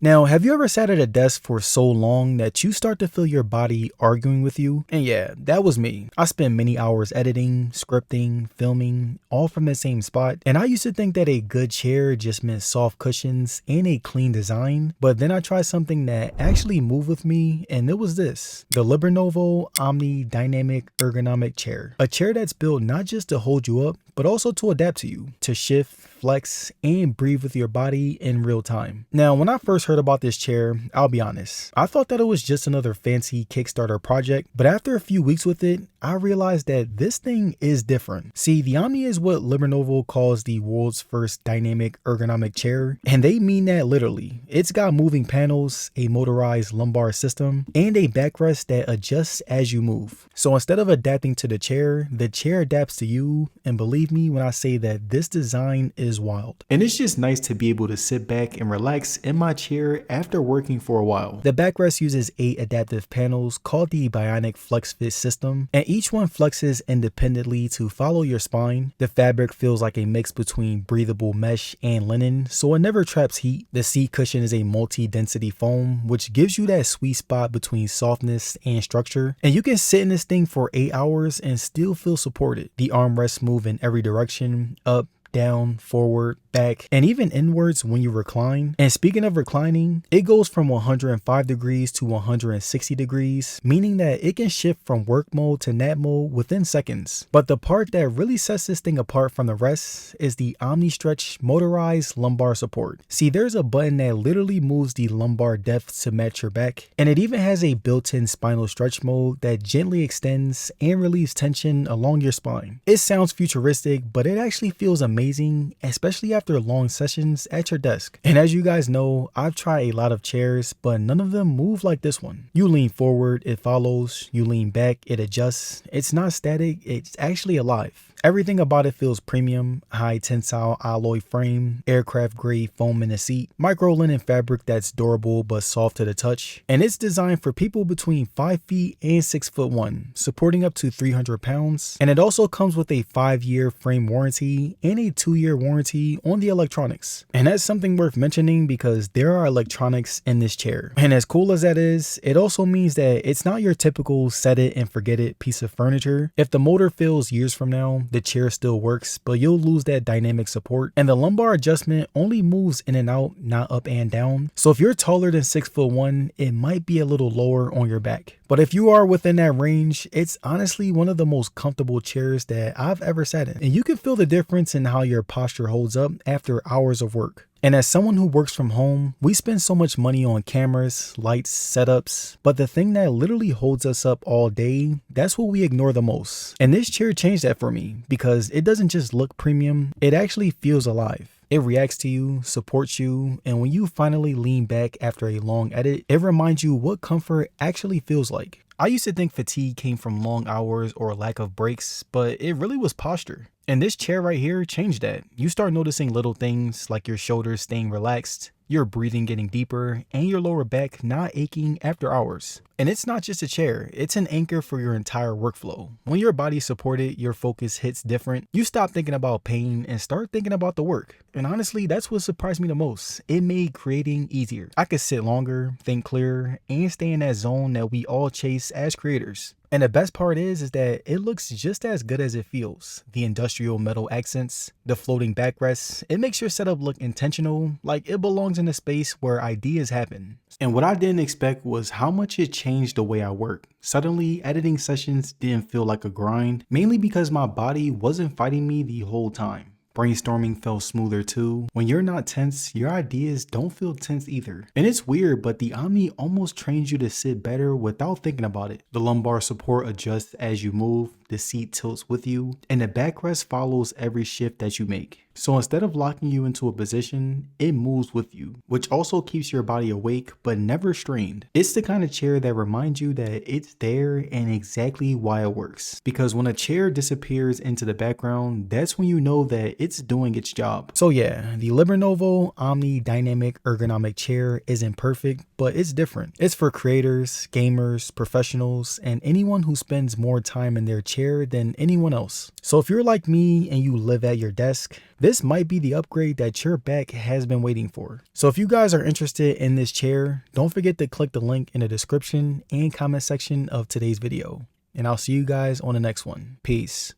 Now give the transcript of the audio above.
Now, have you ever sat at a desk for so long that you start to feel your body arguing with you? And yeah, that was me. I spent many hours editing, scripting, filming, all from the same spot. And I used to think that a good chair just meant soft cushions and a clean design. But then I tried something that actually moved with me, and it was this: the LiberNovo Omni Dynamic Ergonomic Chair. A chair that's built not just to hold you up, but also to adapt to you, to shift, flex, and breathe with your body in real time. Now, when I first heard about this chair, I'll be honest, I thought that it was just another fancy Kickstarter project, but after a few weeks with it, I realized that this thing is different. See, the Omni is what LiberNovo calls the world's first dynamic ergonomic chair, and they mean that literally. It's got moving panels, a motorized lumbar system, and a backrest that adjusts as you move. So instead of adapting to the chair adapts to you, and believe me when I say that this design is wild. And it's just nice to be able to sit back and relax in my chair after working for a while. The backrest uses 8 adaptive panels called the Bionic Flex Fit system, and each one flexes independently to follow your spine. The fabric feels like a mix between breathable mesh and linen, so it never traps heat. The seat cushion is a multi-density foam, which gives you that sweet spot between softness and structure. And you can sit in this thing for 8 hours and still feel supported. The armrests move in every direction, up, down, forward, back, and even inwards when you recline. And speaking of reclining, it goes from 105 degrees to 160 degrees, meaning that it can shift from work mode to nap mode within seconds. But the part that really sets this thing apart from the rest is the Omni Stretch motorized lumbar support. See, there's a button that literally moves the lumbar depth to match your back, and it even has a built-in spinal stretch mode that gently extends and relieves tension along your spine. It sounds futuristic, but it actually feels amazing, especially after long sessions at your desk. And as you guys know, I've tried a lot of chairs, but none of them move like this one. You lean forward, it follows. You lean back, it adjusts. It's not static, it's actually alive. Everything about it feels premium: high tensile alloy frame, aircraft grade foam in the seat, micro linen fabric that's durable but soft to the touch, and it's designed for people between 5 feet and 6'1", supporting up to 300 pounds. And it also comes with a 5-year frame warranty and a 2-year warranty on the electronics. And that's something worth mentioning because there are electronics in this chair. And as cool as that is, it also means that it's not your typical set it and forget it piece of furniture. If the motor fails years from now, the chair still works, but you'll lose that dynamic support. And the lumbar adjustment only moves in and out, not up and down. So if you're taller than 6'1", it might be a little lower on your back. But if you are within that range, it's honestly one of the most comfortable chairs that I've ever sat in. And you can feel the difference in how your posture holds up after hours of work. And as someone who works from home, we spend so much money on cameras, lights, setups, but the thing that literally holds us up all day, that's what we ignore the most. And this chair changed that for me because it doesn't just look premium, it actually feels alive. It reacts to you, supports you, and when you finally lean back after a long edit, it reminds you what comfort actually feels like. I used to think fatigue came from long hours or lack of breaks, but it really was posture. And this chair right here changed that. You start noticing little things like your shoulders staying relaxed, your breathing getting deeper, and your lower back not aching after hours. And it's not just a chair, it's an anchor for your entire workflow. When your body's supported, your focus hits different. You stop thinking about pain and start thinking about the work. And honestly, that's what surprised me the most. It made creating easier. I could sit longer, think clearer, and stay in that zone that we all chase as creators. And the best part is that it looks just as good as it feels. The industrial metal accents, the floating backrests, it makes your setup look intentional, like it belongs in a space where ideas happen. And what I didn't expect was how much it changed the way I work. Suddenly, editing sessions didn't feel like a grind, mainly because my body wasn't fighting me the whole time. Brainstorming felt smoother too. When you're not tense, your ideas don't feel tense either. And it's weird, but the Omni almost trains you to sit better without thinking about it. The lumbar support adjusts as you move, the seat tilts with you, and the backrest follows every shift that you make. So instead of locking you into a position, it moves with you, which also keeps your body awake but never strained. It's the kind of chair that reminds you that it's there and exactly why it works. Because when a chair disappears into the background, that's when you know that it's doing its job. So yeah, the LiberNovo Omni Dynamic Ergonomic Chair isn't perfect, but it's different. It's for creators, gamers, professionals, and anyone who spends more time in their chair chair than anyone else. So if you're like me and you live at your desk, this might be the upgrade that your back has been waiting for. So if you guys are interested in this chair, don't forget to click the link in the description and comment section of today's video. And I'll see you guys on the next one. Peace.